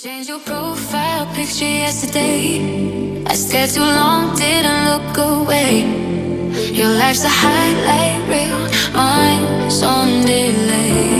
Change your profile picture yesterday. I stayed too long, didn't look away. Your life's a highlight reel, mine's on delay.